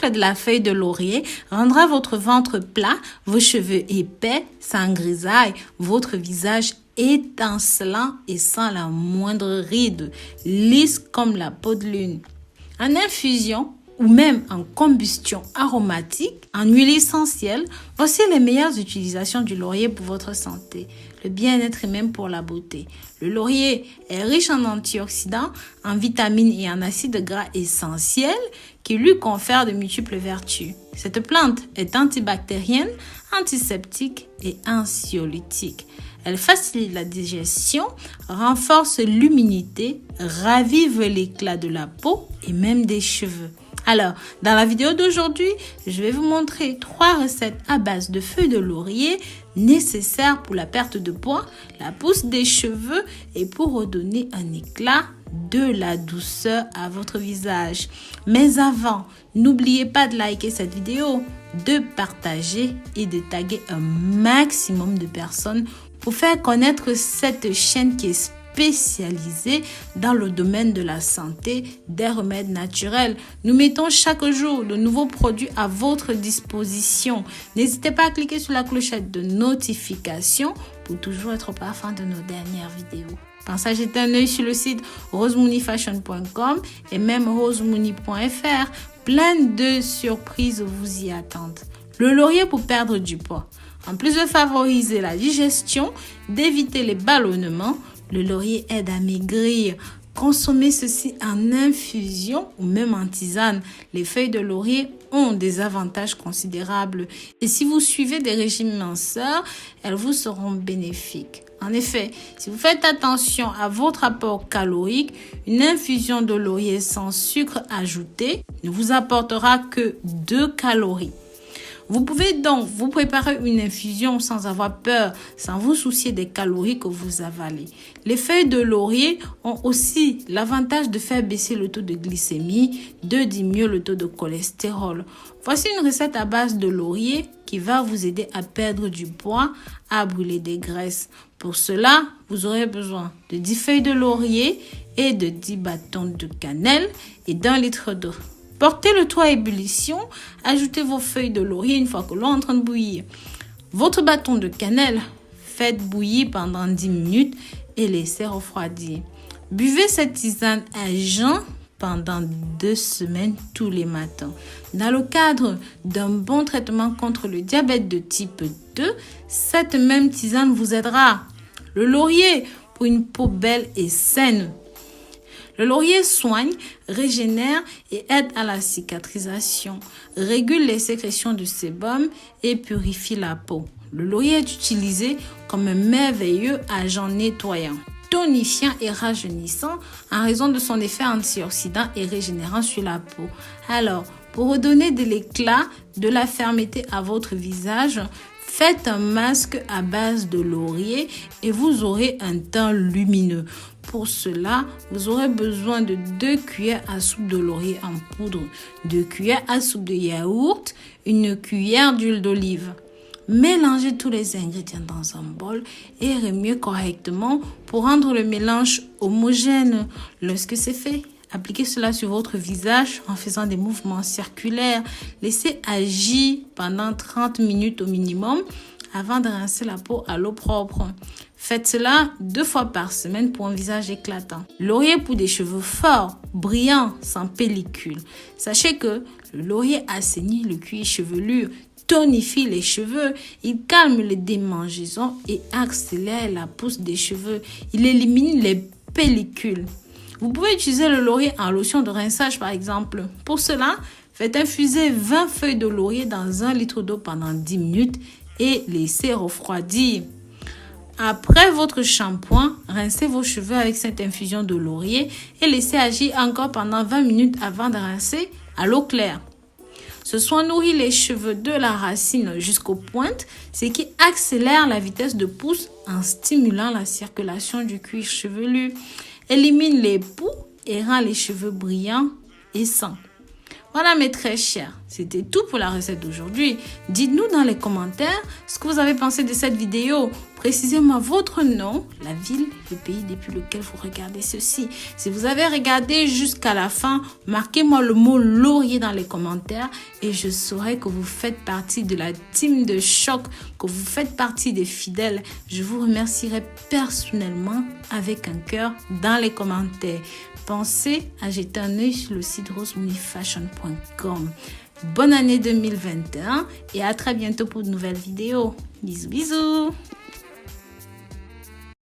sucre de la feuille de laurier rendra votre ventre plat, vos cheveux épais, sans grisaille, votre visage étincelant et sans la moindre ride, lisse comme la peau de lune. En infusion ou même en combustion aromatique, en huile essentielle, voici les meilleures utilisations du laurier pour votre santé, le bien-être et même pour la beauté. Le laurier est riche en antioxydants, en vitamines et en acides gras essentiels qui lui confèrent de multiples vertus. Cette plante est antibactérienne, antiseptique et anxiolytique. Elle facilite la digestion, renforce l'immunité, ravive l'éclat de la peau et même des cheveux. Alors, dans la vidéo d'aujourd'hui, je vais vous montrer 3 recettes à base de feuilles de laurier nécessaires pour la perte de poids, la pousse des cheveux et pour redonner un éclat, de la douceur à votre visage. Mais avant, n'oubliez pas de liker cette vidéo, de partager et de taguer un maximum de personnes pour faire connaître cette chaîne qui est spécialisée dans le domaine de la santé, des remèdes naturels. Nous mettons chaque jour de nouveaux produits à votre disposition. N'hésitez pas à cliquer sur la clochette de notification pour toujours être au parfum de nos dernières vidéos. Pensez à jeter un œil sur le site rosemooneyfashion.com et même rosemooney.fr. Plein de surprises vous y attendent. Le laurier pour perdre du poids. En plus de favoriser la digestion, d'éviter les ballonnements, le laurier aide à maigrir. Consommez ceci en infusion ou même en tisane. Les feuilles de laurier ont des avantages considérables et si vous suivez des régimes minceurs, elles vous seront bénéfiques. En effet, si vous faites attention à votre apport calorique, une infusion de laurier sans sucre ajouté ne vous apportera que 2 calories. Vous pouvez donc vous préparer une infusion sans avoir peur, sans vous soucier des calories que vous avalez. Les feuilles de laurier ont aussi l'avantage de faire baisser le taux de glycémie, de diminuer le taux de cholestérol. Voici une recette à base de laurier qui va vous aider à perdre du poids, à brûler des graisses. Pour cela, vous aurez besoin de 10 feuilles de laurier et de 10 bâtons de cannelle et d'1 litre d'eau. Portez le tout à ébullition, ajoutez vos feuilles de laurier une fois que l'eau est en train de bouillir. Votre bâton de cannelle, faites bouillir pendant 10 minutes et laissez refroidir. Buvez cette tisane à jeun pendant 2 semaines tous les matins. Dans le cadre d'un bon traitement contre le diabète de type 2, cette même tisane vous aidera. Le laurier pour une peau belle et saine. Le laurier soigne, régénère et aide à la cicatrisation, régule les sécrétions de sébum et purifie la peau. Le laurier est utilisé comme un merveilleux agent nettoyant, tonifiant et rajeunissant en raison de son effet antioxydant et régénérant sur la peau. Alors, pour redonner de l'éclat, de la fermeté à votre visage, faites un masque à base de laurier et vous aurez un teint lumineux. Pour cela, vous aurez besoin de 2 cuillères à soupe de laurier en poudre, 2 cuillères à soupe de yaourt, 1 cuillère d'huile d'olive. Mélangez tous les ingrédients dans un bol et remuez correctement pour rendre le mélange homogène. Lorsque c'est fait, appliquez cela sur votre visage en faisant des mouvements circulaires. Laissez agir pendant 30 minutes au minimum avant de rincer la peau à l'eau propre. Faites cela 2 fois par semaine pour un visage éclatant. Laurier pour des cheveux forts, brillants, sans pellicule. Sachez que le laurier assainit le cuir chevelu, tonifie les cheveux, il calme les démangeaisons et accélère la pousse des cheveux. Il élimine les pellicules. Vous pouvez utiliser le laurier en lotion de rinçage par exemple. Pour cela, faites infuser 20 feuilles de laurier dans 1 litre d'eau pendant 10 minutes et laissez refroidir. Après votre shampoing, rincez vos cheveux avec cette infusion de laurier et laissez agir encore pendant 20 minutes avant de rincer à l'eau claire. Ce soin nourrit les cheveux de la racine jusqu'aux pointes, ce qui accélère la vitesse de pousse en stimulant la circulation du cuir chevelu, élimine les poux et rend les cheveux brillants et sains. Voilà mes très chers, C'était tout pour la recette d'aujourd'hui. Dites-nous dans les commentaires ce que vous avez pensé de cette vidéo. Précisez-moi votre nom, la ville, le pays depuis lequel vous regardez ceci. Si vous avez regardé jusqu'à la fin, marquez-moi le mot laurier dans les commentaires et je saurai que vous faites partie de la team de choc, que vous faites partie des fidèles. Je vous remercierai personnellement avec un cœur dans les commentaires. Pensez à jeter un œil sur le site rosemoneyfashion.com. Bonne année 2021 et à très bientôt pour de nouvelles vidéos. Bisous bisous.